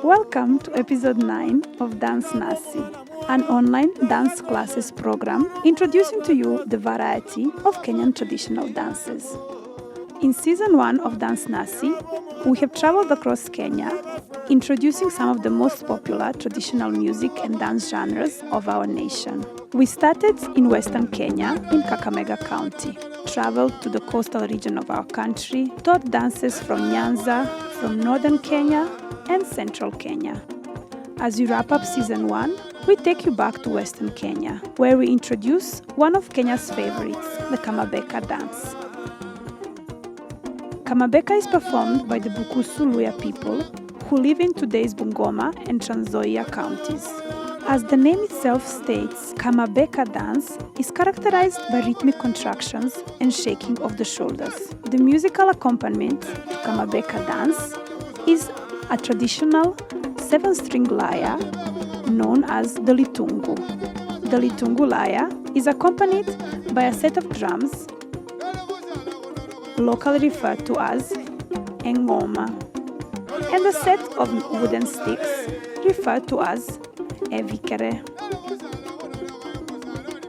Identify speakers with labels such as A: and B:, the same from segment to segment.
A: Welcome to episode 9 of Dance Nasi, an online dance classes program introducing to you the variety of Kenyan traditional dances. In season 1 of Dance Nasi, we have traveled across Kenya, introducing some of the most popular traditional music and dance genres of our nation. We started in western Kenya in Kakamega County, traveled to the coastal region of our country, taught dances from Nyanza, from northern Kenya, and central Kenya. As we wrap up season 1, we take you back to western Kenya, where we introduce one of Kenya's favorites, the Kamabeka Dance. Kamabeka is performed by the Bukusu Luhya people who live in today's Bungoma and Nzoia counties. As the name itself states, Kamabeka Dance is characterized by rhythmic contractions and shaking of the shoulders. The musical accompaniment to Kamabeka Dance is a traditional 7-string lyre known as the litungu. The litungu lyre is accompanied by a set of drums, locally referred to as engoma, and a set of wooden sticks referred to as evikere.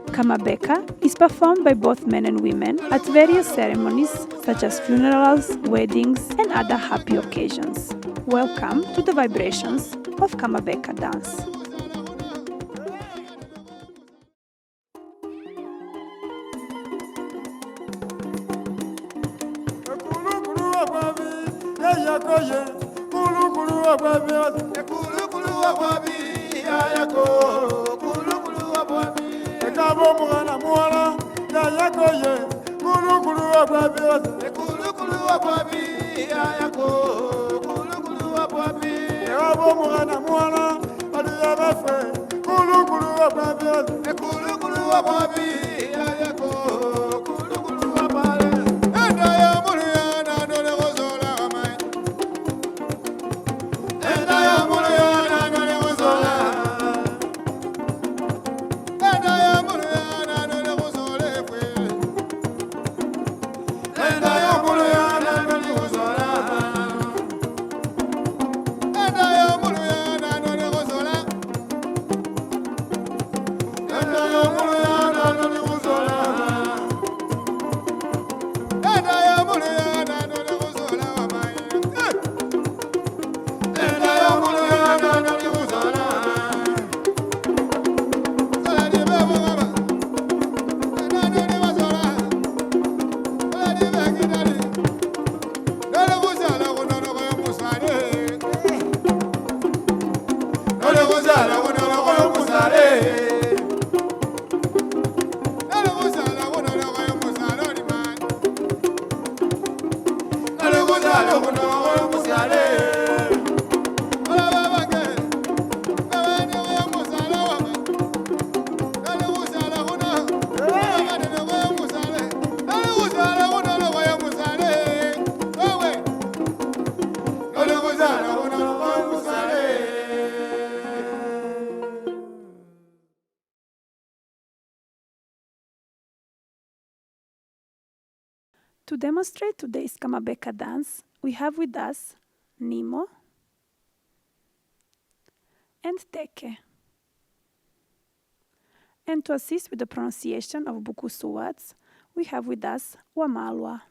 A: Kamabeka is performed by both men and women at various ceremonies such as funerals, weddings, and other happy occasions. Welcome to the vibrations of Kamabeka Dance. To demonstrate today's Kamabeka dance, we have with us Nimo and Teke. And to assist with the pronunciation of Bukusu words, we have with us Wamalwa.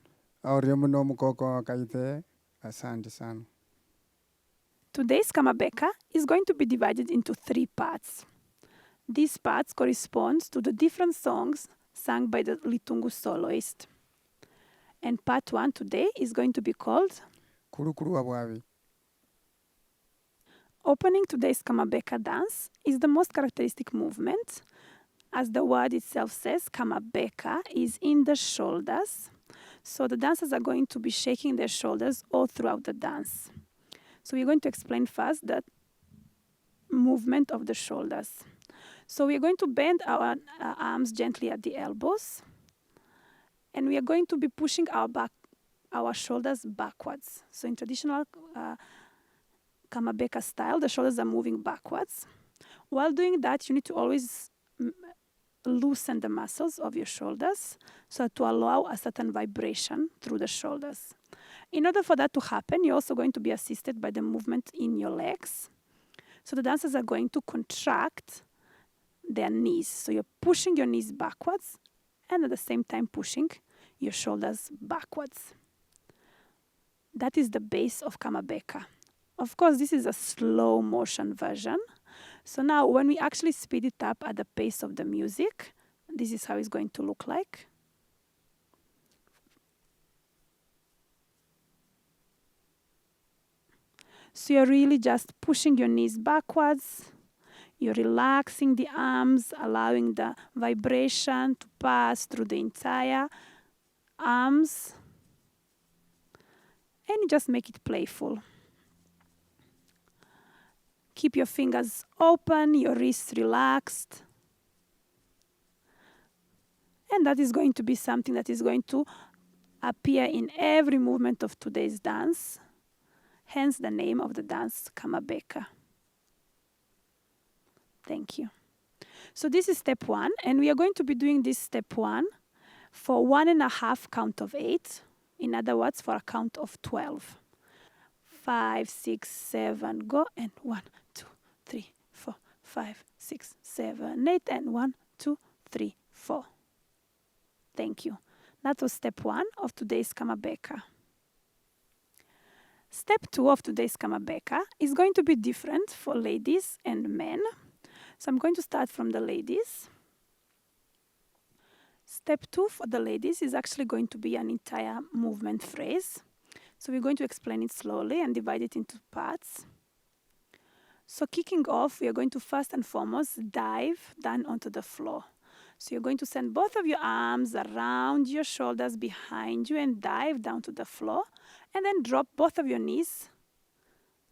A: Today's Kamabeka is going to be divided into 3 parts. These parts correspond to the different songs sung by the litungu soloist. And part 1 today is going to be called Opening today's Kamabeka dance is the most characteristic movement. As the word itself says, Kamabeka is in the shoulders. So the dancers are going to be shaking their shoulders all throughout the dance. So we're going to explain first the movement of the shoulders. So we're going to bend our arms gently at the elbows. And we are going to be pushing our shoulders backwards. So in traditional Kamabeka style, the shoulders are moving backwards. While doing that, you need to always loosen the muscles of your shoulders so to allow a certain vibration through the shoulders. In order for that to happen, you're also going to be assisted by the movement in your legs. So the dancers are going to contract their knees. So you're pushing your knees backwards and at the same time pushing your shoulders backwards. That is the base of Kamabeka. Of course, this is a slow motion version. So now when we actually speed it up at the pace of the music, this is how it's going to look like. So you're really just pushing your knees backwards. You're relaxing the arms, allowing the vibration to pass through the entire arms. And you just make it playful. Keep your fingers open, your wrists relaxed. And that is going to be something that is going to appear in every movement of today's dance. Hence the name of the dance, Kamabeka. Thank you. So this is step 1, and we are going to be doing this step 1 for 1.5 count of 8. In other words, for a count of 12. 5, 6, 7, go, and 1, 2, 3, 4, 5, 6, 7, 8, and 1, 2, 3, 4. Thank you. That was step 1 of today's Kamabeka. Step 2 of today's Kamabeka is going to be different for ladies and men. So I'm going to start from the ladies. Step 2 for the ladies is actually going to be an entire movement phrase. So we're going to explain it slowly and divide it into parts. So kicking off, we are going to first and foremost dive down onto the floor. So you're going to send both of your arms around your shoulders behind you and dive down to the floor. And then drop both of your knees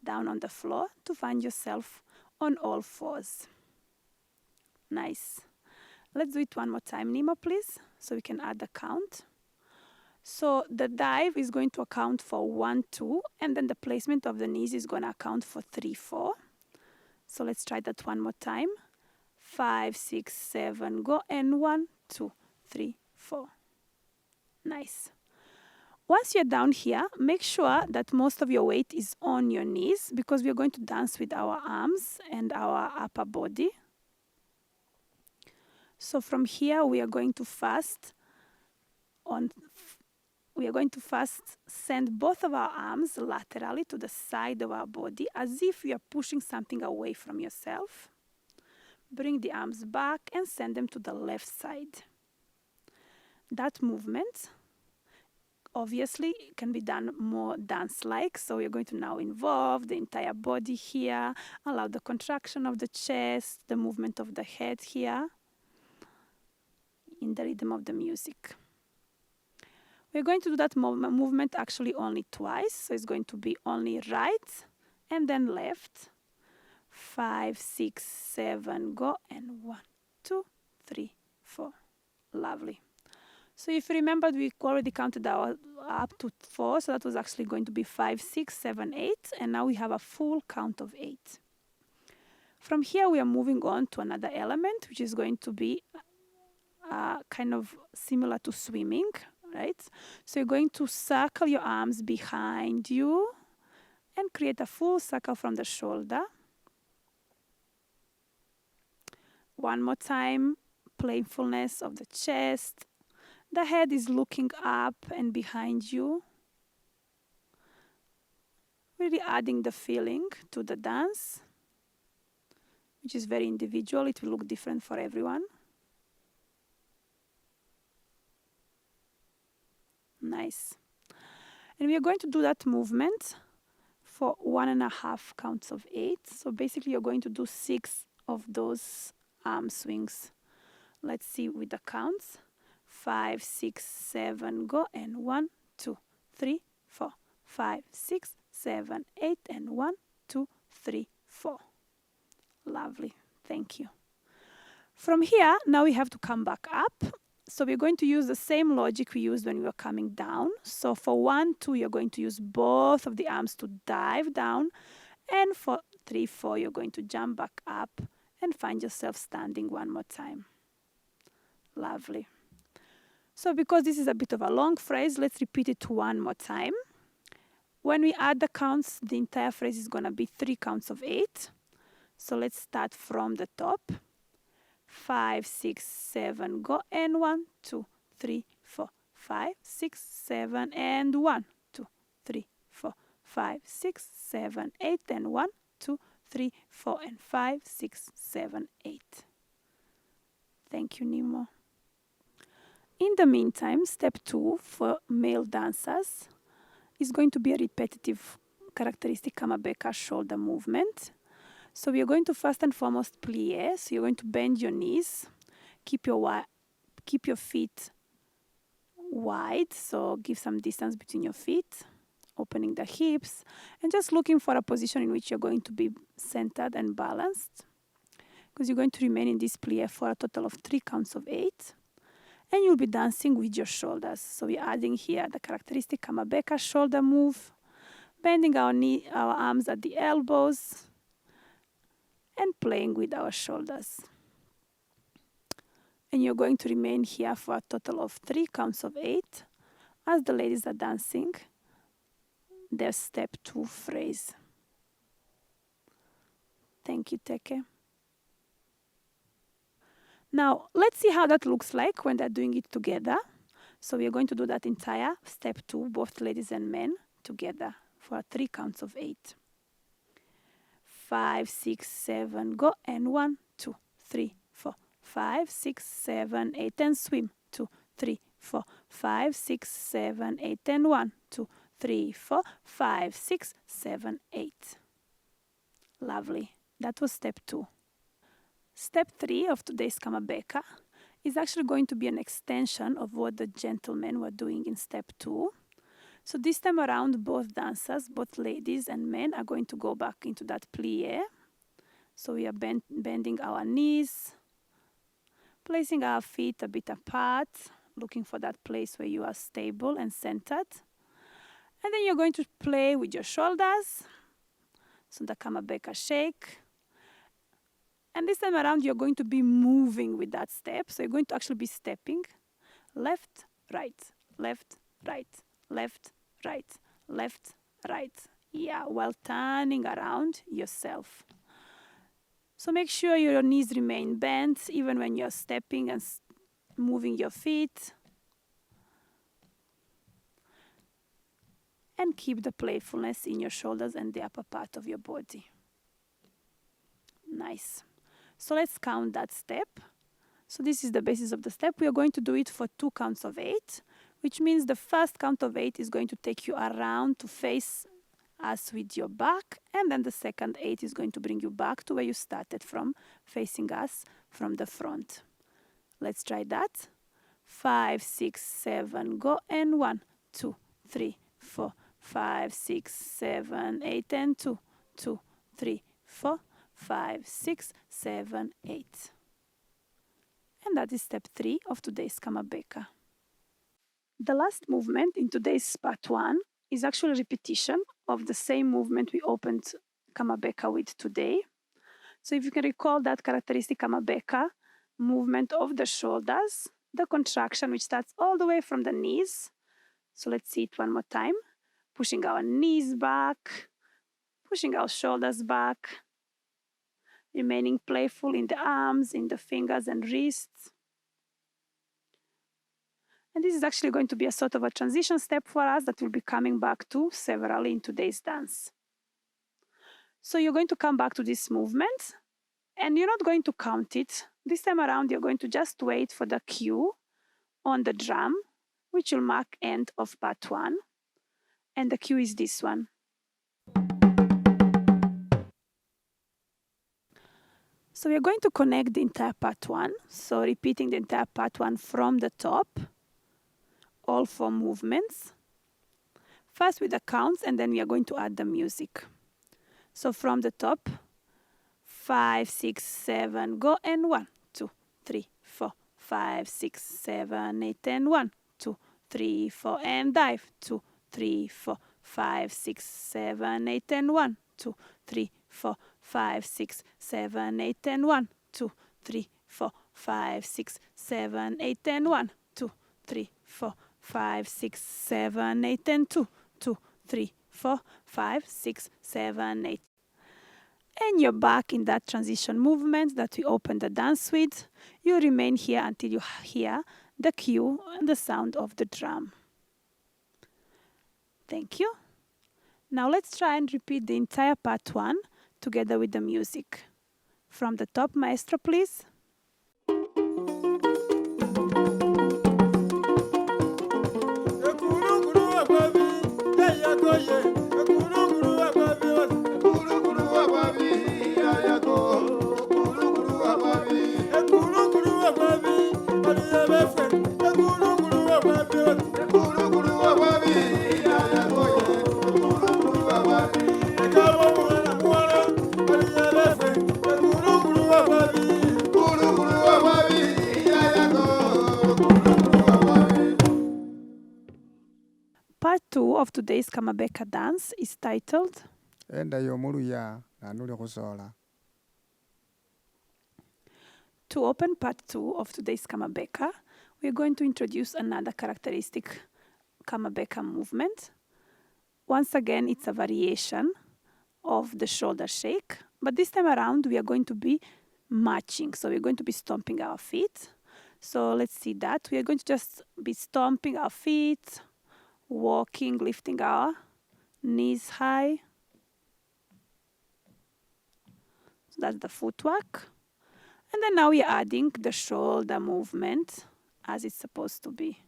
A: down on the floor to find yourself on all fours. Nice. Let's do it one more time, Nemo, please, so we can add the count. So the dive is going to account for 1, 2, and then the placement of the knees is going to account for 3, 4. So let's try that one more time. 5, 6, 7, go, and 1, 2, 3, 4. Nice. Once you're down here, make sure that most of your weight is on your knees because we're going to dance with our arms and our upper body. So from here, we are going to first send both of our arms laterally to the side of our body as if you are pushing something away from yourself. Bring the arms back and send them to the left side. That movement obviously can be done more dance-like, so we're going to now involve the entire body here, allow the contraction of the chest, the movement of the head here in the rhythm of the music. We're going to do that movement actually only twice, so it's going to be only right and then left. 5, 6, 7, go, and 1, 2, 3, 4. Lovely. So if you remembered, we already counted our up to 4, so that was actually going to be 5, 6, 7, 8, and now we have a full count of 8. From here, we are moving on to another element, which is going to be kind of similar to swimming, right? So you're going to circle your arms behind you and create a full circle from the shoulder. One more time, playfulness of the chest. The head is looking up and behind you. Really adding the feeling to the dance, which is very individual. It will look different for everyone. Nice. And we are going to do that movement for 1.5 counts of 8. So basically you're going to do 6 of those arm swings. Let's see with the counts. 5, 6, 7, go, and 1, 2, 3, 4. 5, 6, 7, 8, and 1, 2, 3, 4. Lovely. Thank you. From here, now we have to come back up. So we're going to use the same logic we used when we were coming down. So for 1, 2, you're going to use both of the arms to dive down. And for 3, 4, you're going to jump back up and find yourself standing one more time. Lovely. So because this is a bit of a long phrase, let's repeat it one more time. When we add the counts, the entire phrase is going to be 3 counts of 8. So let's start from the top. 5, 6, 7, go, and 1, 2, 3, 4, 5, 6, 7, and 1, 2, 3, 4, 5, 6, 7, 8, and 1, 2, 3, 4, and 5, 6, 7, 8. Thank you, Nemo. In the meantime, step 2 for male dancers is going to be a repetitive characteristic Kamabeka shoulder movement. So we are going to first and foremost plie. So you're going to bend your knees, keep your feet wide, so give some distance between your feet, opening the hips, and just looking for a position in which you're going to be centered and balanced, because you're going to remain in this plie for a total of 3 counts of 8. And you'll be dancing with your shoulders. So we're adding here the characteristic Kamabeka shoulder move, bending our arms at the elbows, and playing with our shoulders. And you're going to remain here for a total of 3 counts of 8 as the ladies are dancing their step 2 phrase. Thank you, Teke. Now, let's see how that looks like when they're doing it together. So we are going to do that entire step 2, both ladies and men, together for 3 counts of 8. 5, 6, 7, go, and 1, 2, 3, 4, 5, 6, 7, 8, and swim. 2, 3, 4, 5, 6, 7, 8, and 1, 2, 3, 4, 5, 6, 7, 8. Lovely. That was step 2. Step 3 of today's Kamabeka is actually going to be an extension of what the gentlemen were doing in step 2. So this time around, both dancers, both ladies and men, are going to go back into that plie. So we are bending our knees, placing our feet a bit apart, looking for that place where you are stable and centered. And then you're going to play with your shoulders, so the Kamabeka shake. And this time around, you're going to be moving with that step. So you're going to actually be stepping left, right, left, right, left, right, left, right. Yeah, while turning around yourself. So make sure your knees remain bent even when you're stepping and moving your feet. And keep the playfulness in your shoulders and the upper part of your body. Nice. So let's count that step. So this is the basis of the step. We are going to do it for 2 counts of 8, which means the first count of 8 is going to take you around to face us with your back, and then the second 8 is going to bring you back to where you started from, facing us from the front. Let's try that. 5, 6, 7, go, and 1, 2, 3, 4, 5, 6, 7, 8, and 2, 2, 3, 4, 5, 6, 7, 8. And that is step 3 of today's Kamabeka. The last movement in today's part 1 is actually a repetition of the same movement we opened Kamabeka with today. So if you can recall that characteristic Kamabeka movement of the shoulders, the contraction which starts all the way from the knees. So let's see it one more time. Pushing our knees back, pushing our shoulders back, remaining playful in the arms, in the fingers and wrists. And this is actually going to be a sort of a transition step for us that we'll be coming back to severally in today's dance. So you're going to come back to this movement, and you're not going to count it. This time around, you're going to just wait for the cue on the drum, which will mark end of part 1. And the cue is this one. So we're going to connect the entire part 1. So repeating the entire part 1 from the top, all 4 movements. First with the counts, and then we are going to add the music. So from the top, 5, 6, 7, go, and 1, 2, 3, 4, 5, 6, 7, 8, and 1, 2, 3, 4, and dive, 2, 3, 4, 5, 6, 7, 8, and 1, 2, 3, 4, 5, 6, 7, 8, and 1, 2, 3, 4, 5, 6, 7, 8, 10. 1, 2, 3, 4, 5, 6, 7, 8, 10. 2, 2, 3, 4, 5, 6, 7, 8. And you're back in that transition movement that we opened the dance with. You remain here until you hear the cue and the sound of the drum. Thank you. Now let's try and repeat the entire part 1 together with the music. From the top, maestro, please. Part 2 of today's Kamabeka Dance is titled To open part 2 of today's Kamabeka, we are going to introduce another characteristic Kamabeka movement. Once again, it's a variation of the shoulder shake, but this time around we are going to be marching, so we're going to be stomping our feet. So let's see that. We are going to just be stomping our feet, walking, lifting our knees high. So that's the footwork. And then now we are adding the shoulder movement as it's supposed to be.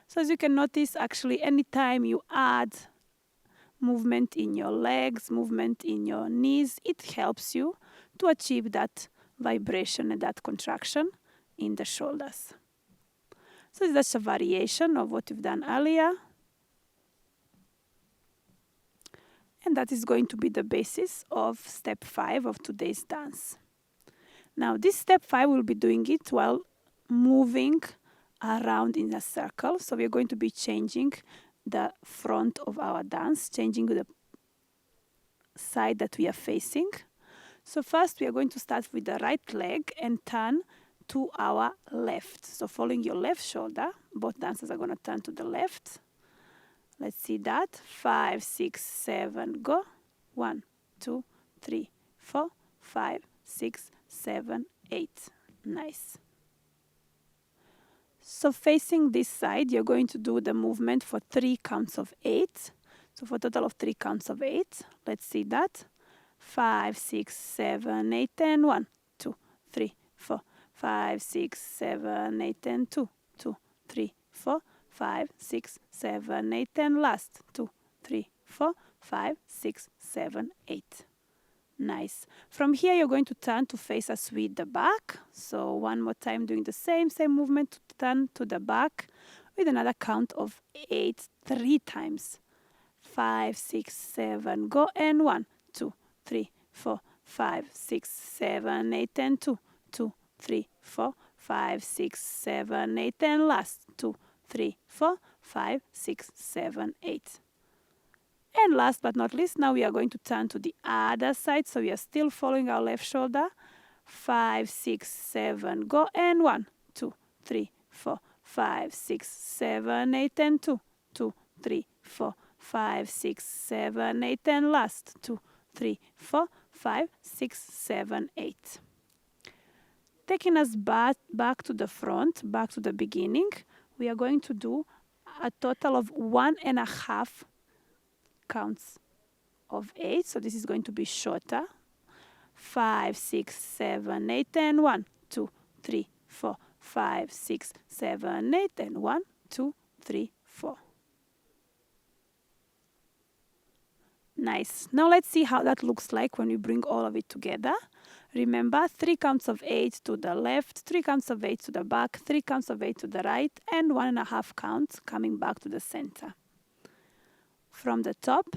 A: So as you can notice, actually anytime you add movement in your legs, movement in your knees, it helps you to achieve that vibration and that contraction in the shoulders. So it's just a variation of what we've done earlier. And that is going to be the basis of step 5 of today's dance. Now this step 5, we'll be doing it while moving around in a circle. So we're going to be changing the front of our dance, changing the side that we are facing. So first we are going to start with the right leg and turn to our left. So following your left shoulder, both dancers are going to turn to the left. Let's see that. 5, 6, 7, go. 1, 2, 3, 4, 5, 6, 7, 8. Nice. So facing this side, you're going to do the movement for 3 counts of 8. So for a total of 3 counts of 8. Let's see that. 5, 6, 7, 8, 10. 1, 2, 3, 4, 5, 6, 7, 8, 10. 2, 2, 3, 4, 5, 6, 7, 8, 10. Last. 2, 3, 4, 5, 6, 7, 8. Nice. From here, you're going to turn to face us with the back. So one more time, doing the same movement to turn to the back with another count of 8, 3 times. 5, 6, 7, go. And 1, 2, 3, 4, 5, 6, 7, 8, 10. 2, 2, 3, 4, 5, 6, 7, 8, 10. Last. 2, 3, 4, 5, 6, 7, 8. And last but not least, now we are going to turn to the other side. So we are still following our left shoulder. 5, 6, 7, go. And 1, 2, 3, 4, 5, 6, 7, 8, 10. 2, 2, 3, 4, 5, 6, 7, 8, 10. Last. 2, 3, 4, 5, 6, 7, 8. Taking us back to the front, back to the beginning, we are going to do a total of 1.5 counts of 8. So this is going to be shorter. 5, 6, 7, 8, 10. 1, 2, 3, 4, 5, 6, 7, 8, and 1, 2, 3, 4. Nice. Now let's see how that looks like when we bring all of it together. Remember, 3 counts of 8 to the left, 3 counts of 8 to the back, 3 counts of 8 to the right, and 1.5 counts coming back to the center. From the top,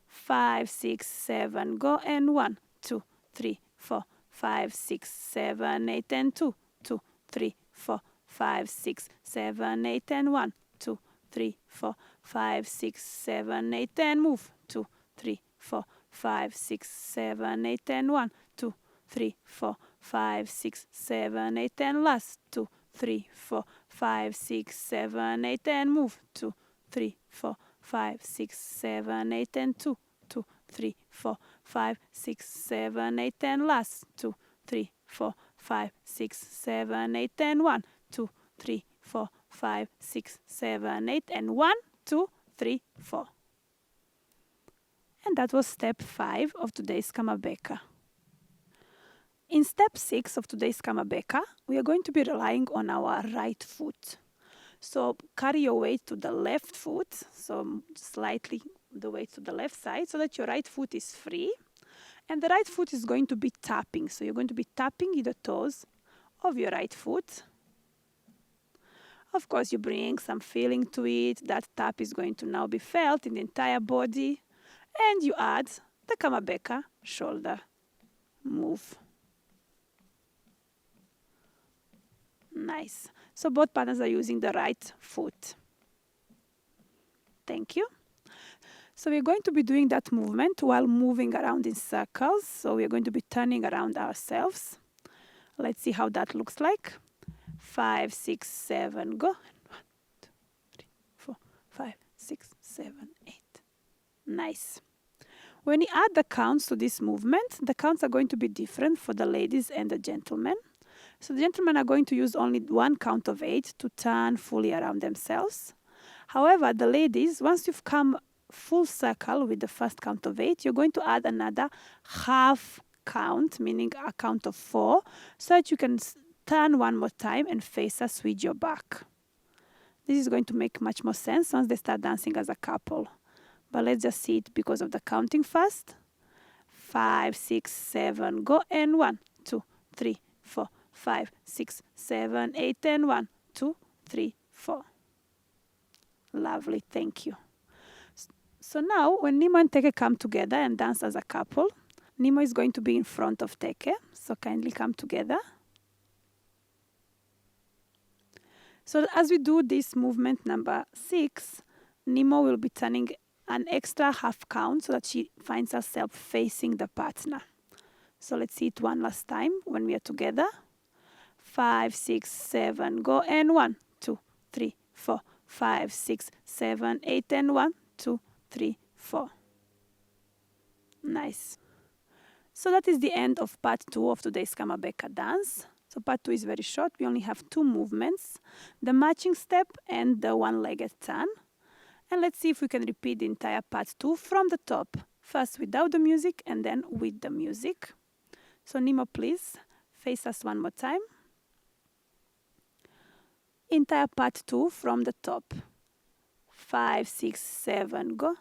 A: 5, 6, 7, go. And 1, 2, 3, 4, 5, 6, 7, 8, and 2, 2, 3, 4, 5, 6, 7, 8, and 1, 2, 3, 4, 5, 6, 7, 8, and move. 2, 3, 4, 5, 6, 7, 8, and 1, 2, 3, 4, 5, 6, 7, 8, and last. 2, 3, 4, 5, 6, 7, 8, and move. 2, 3, 4, 5, 6, 7, 8, and 2, 2, 3, 4, 5, 6, 7, 8, and last. 2, 3, 4, 5, 6, 7, 8, and 1, 2, 3, 4, 5, 6, 7, 8, and 1, 2, 3, 4. And that was step 5 of today's Kamabeka. In step 6 of today's Kamabeka, we are going to be relying on our right foot. So carry your weight to the left foot, so slightly the weight to the left side, so that your right foot is free. And the right foot is going to be tapping. So you're going to be tapping the toes of your right foot. Of course, you bring some feeling to it. That tap is going to now be felt in the entire body. And you add the Kamabeka shoulder move. Nice. So both partners are using the right foot. Thank you. So we're going to be doing that movement while moving around in circles. So we're going to be turning around ourselves. Let's see how that looks like. 5, 6, 7, go. 1, 2, 3, 4, 5, 6, 7, 8. Nice. When you add the counts to this movement, the counts are going to be different for the ladies and the gentlemen. So the gentlemen are going to use only one count of 8 to turn fully around themselves. However, the ladies, once you've come full circle with the first count of 8, you're going to add another half count, meaning a count of 4, so that you can turn one more time and face us with your back. This is going to make much more sense once they start dancing as a couple. But let's just see it because of the counting first. 5, 6, 7, go, and 1, 2, 3, 4, 5, 6, 7, 8, and 1, 2, 3, 4. Lovely, thank you. So now, when Nemo and Teke come together and dance as a couple, Nemo is going to be in front of Teke, so kindly come together. So as we do this movement number 6, Nemo will be turning an extra half count so that she finds herself facing the partner. So let's see it one last time when we are together. 5, 6, 7, go, and 1, 2, 3, 4, 5, 6, 7, 8, and 1, 2, 3, 4. Nice. So that is the end of part 2 of today's Kamabeka dance. So part 2 is very short. We only have 2 movements, the matching step and the one-legged turn. And let's see if we can repeat the entire part 2 from the top. First without the music and then with the music. So Nemo, please face us one more time. Entire part 2 from the top. 5, 6, 7, go.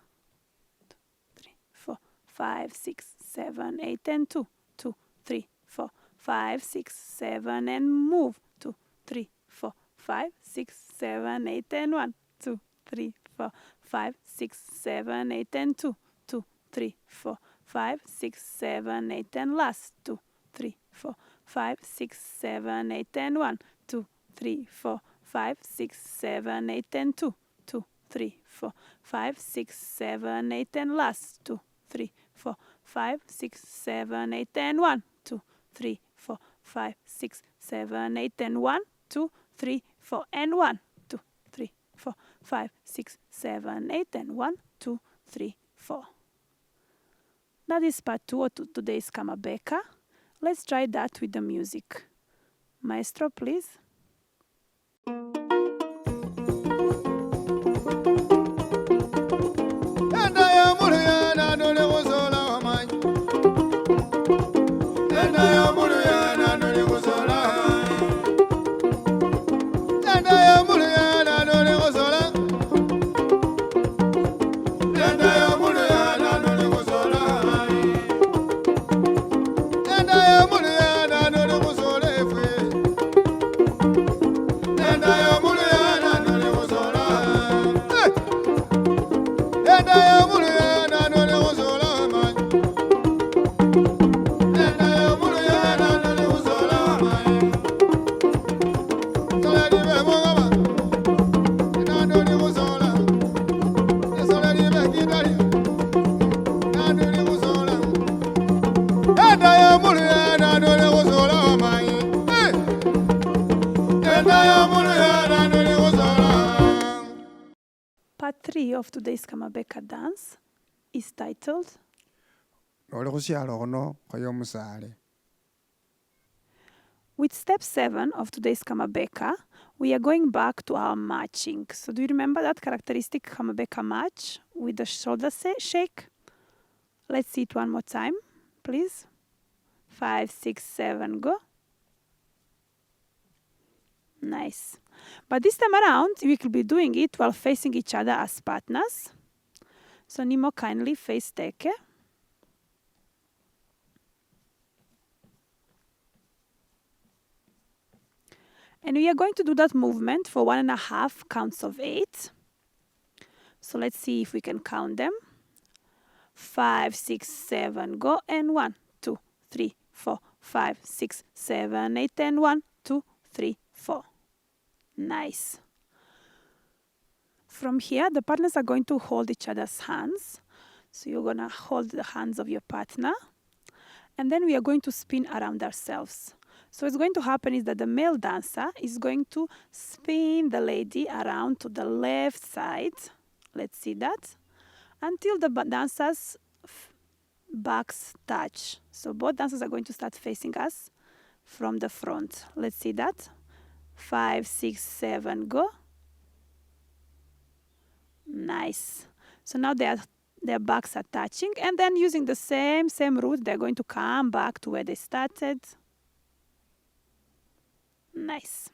A: 2, 3, 4, 5, 6, 7, 8, and 2, 2, 3, 4, 5, 6, 7, and move. 2, 3, 4, 5, 6, 7, 8, and 1, 2, 3, 4, 5, 6, 7, 8, and 2, 2, 3, 4, 5, 6, 7, 8, and last. 2, 3, 4, 5, 6, 7, 8, and 1, 2, 3, 4, 5, 6, 7, 8, and 2, 2, 3, 4, 5, 6, 7, 8, and last. 2, 3, 4, 5, 6, 7, 8, and 1, 2, 3, 4, 5, 6, 7, 8, and 1, 2, 3, 4, and 1, 2, 3, 4, 5, 6, 7, 8, and 1, 2, 3, 4. That is part 2 of today's Kamabeka. Let's try that with the music. Maestro, please.
B: And I
A: Part 3 of today's Kamabeka dance is titled With step 7 of today's Kamabeka, we are going back to our marching. So do you remember that characteristic Kamabeka march with the shoulder shake? Let's see it one more time, please. 5, 6, 7, go. Nice. But this time around, we will be doing it while facing each other as partners. So Nimo, kindly face Teke. And we are going to do that movement for 1.5 counts of 8. So let's see if we can count them. 5, 6, 7, go. And 1, 2, 3, 4, 5, 6, 7, 8, and 1, 2, 3, 4. Nice. From here, the partners are going to hold each other's hands. So you're going to hold the hands of your partner. And then we are going to spin around ourselves. So what's going to happen is that the male dancer is going to spin the lady around to the left side. Let's see that. Until the dancers' backs touch. So both dancers are going to start facing us from the front. Let's see that. 5, 6, 7, go. Nice. So now their backs are touching, and then using the same route, they're going to come back to where they started. Nice.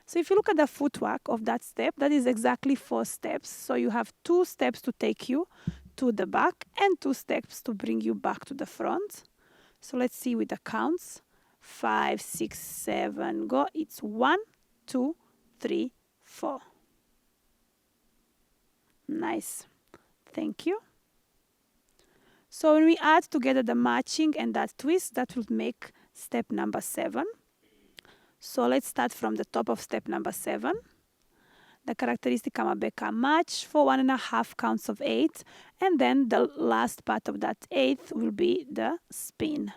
A: So if you look at the footwork of that step, that is exactly 4 steps. So you have 2 steps to take you to the back and 2 steps to bring you back to the front. So let's see with the counts. 5, 6, 7, go. It's 1, 2, 3, 4. Nice. Thank you. So when we add together the marching and that twist, that will make step number 7. So let's start from the top of step number 7. The characteristic Kamabeka march for 1.5 counts of 8. And then the last part of that 8th will be the spin.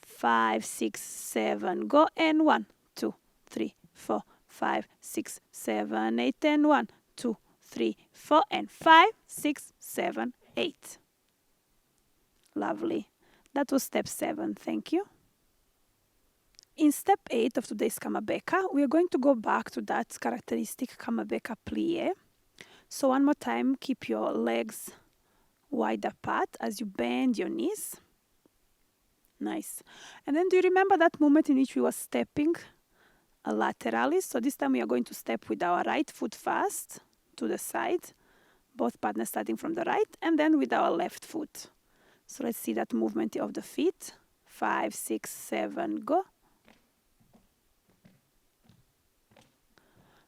A: 5, 6, 7, go. And 1, 2, 3, 4, 5, 6, 7, 8, and 1, 2, 3, 4, and 5, 6, 7, 8. Lovely. That was step 7. Thank you. In step 8 of today's Kamabeka, we are going to go back to that characteristic Kamabeka plie. So one more time, keep your legs wide apart as you bend your knees. Nice. And then do you remember that moment in which we were stepping laterally? So this time we are going to step with our right foot first to the side, both partners starting from the right, and then with our left foot. So let's see that movement of the feet. 5, 6, 7, go.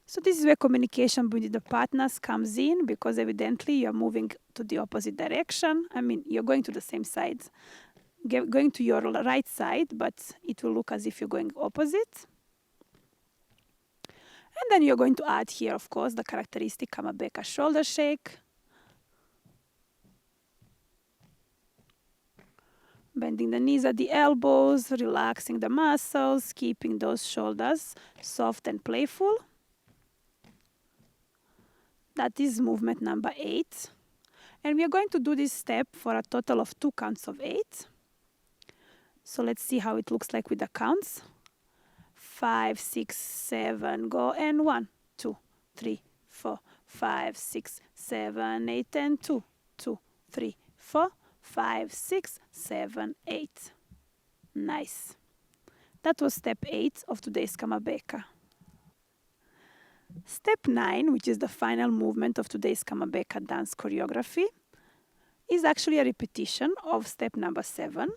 A: So this is where communication between the partners comes in, because evidently you're moving to the opposite direction. I mean, you're going to the same side, going to your right side, but it will look as if you're going opposite. And then you're going to add here, of course, the characteristic Kamabeka shoulder shake. Bending the knees at the elbows, relaxing the muscles, keeping those shoulders soft and playful. That is movement number 8. And we are going to do this step for a total of 2 counts of 8. So let's see how it looks like with the counts. 5, 6, 7, go. And 1, 2, 3, 4, 5, 6, 7, 8, and 2, 2, 3, 4, 5, 6, 7, 8. Nice. That was step 8 of today's Kamabeka. Step 9, which is the final movement of today's Kamabeka dance choreography, is actually a repetition of step number 7.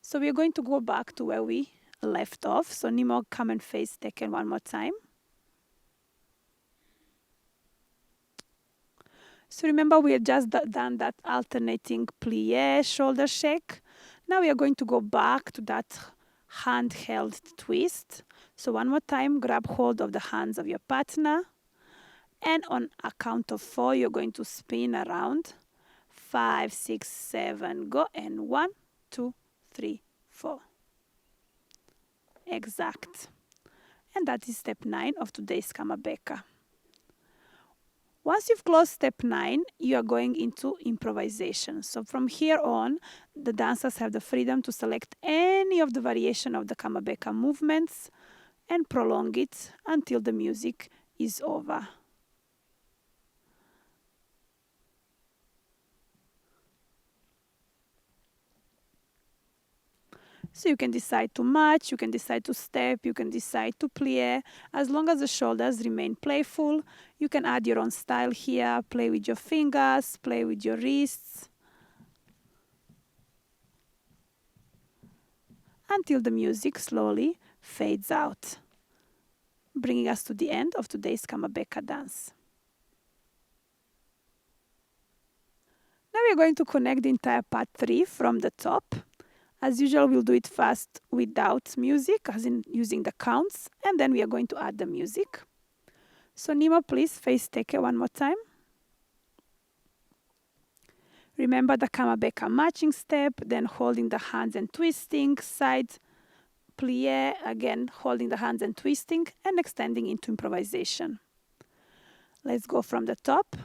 A: So we're going to go back to where we left off. So Nimo, come and face Teken one more time. So remember, we had just done that alternating plie shoulder shake. Now we are going to go back to that handheld twist. So one more time, grab hold of the hands of your partner. And on a count of 4, you're going to spin around. 5, 6, 7, go. And 1, 2, 3, 4. Exact. And that is step 9 of today's Kamabeka. Once you've closed step 9, you are going into improvisation. So from here on, the dancers have the freedom to select any of the variation of the Kamabeka movements and prolong it until the music is over. So you can decide to march, you can decide to step, you can decide to plie. As long as the shoulders remain playful, you can add your own style here, play with your fingers, play with your wrists, until the music slowly fades out, bringing us to the end of today's Kamabeka dance. Now we're going to connect the entire part 3 from the top. As usual, we'll do it fast without music, as in using the counts, and then we are going to add the music. So Nima, please face teke one more time. Remember the Kamabeka marching step, then holding the hands and twisting, side plie, again holding the hands and twisting, and extending into improvisation. Let's go from the top.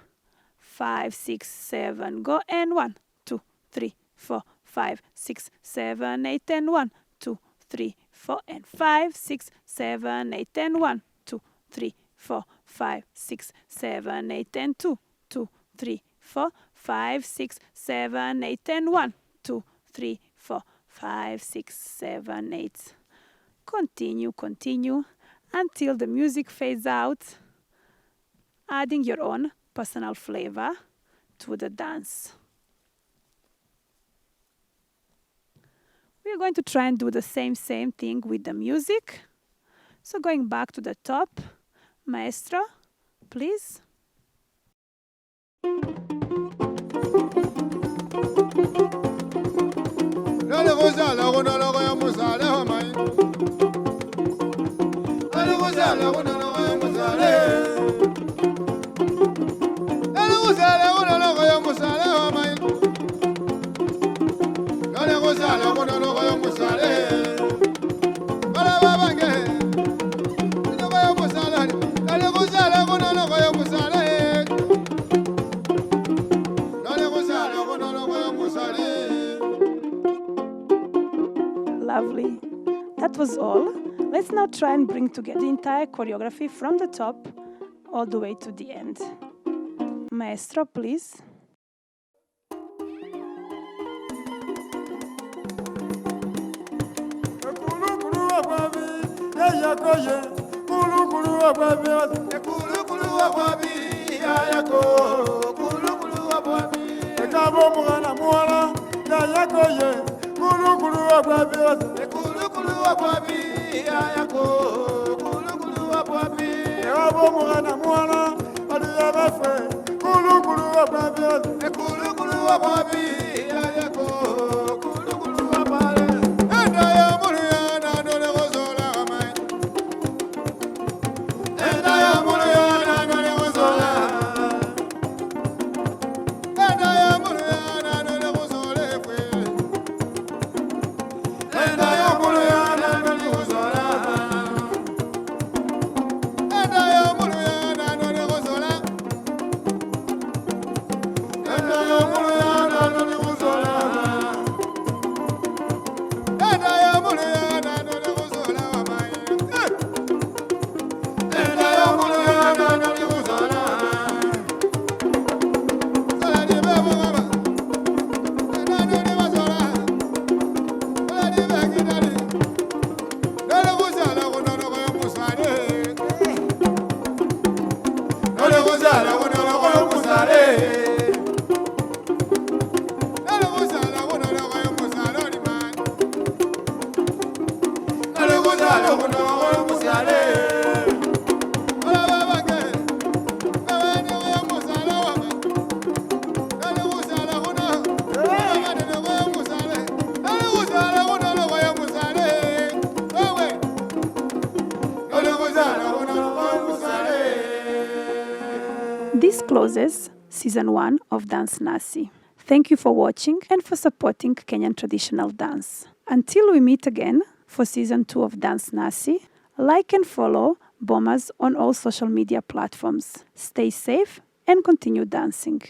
A: 5, 6, 7, go, and 1, 2, 3, 4, 5, 6, 7, 8, and 1, 2, 3, 4, and 5, 6, 7, 8, and 1, 2, 3, 4, 5, 6, 7, 8, and 2, 2, 3, 4, 5, 6, 7, 8, and 1, 2, 3, 4, 5, 6, 7, 8. Continue until the music fades out, adding your own personal flavor to the dance. We're going to try and do the same thing with the music. So going back to the top, maestro, please. Lovely. That was all. Let's now try and bring together the entire choreography from the top all the way to the end. Maestro, please. This closes Season 1 of Dance Nasi. Thank you for watching and for supporting Kenyan traditional dance. Until we meet again for Season 2 of Dance Nasi, Like and follow Bomas on all social media platforms. Stay safe and continue dancing.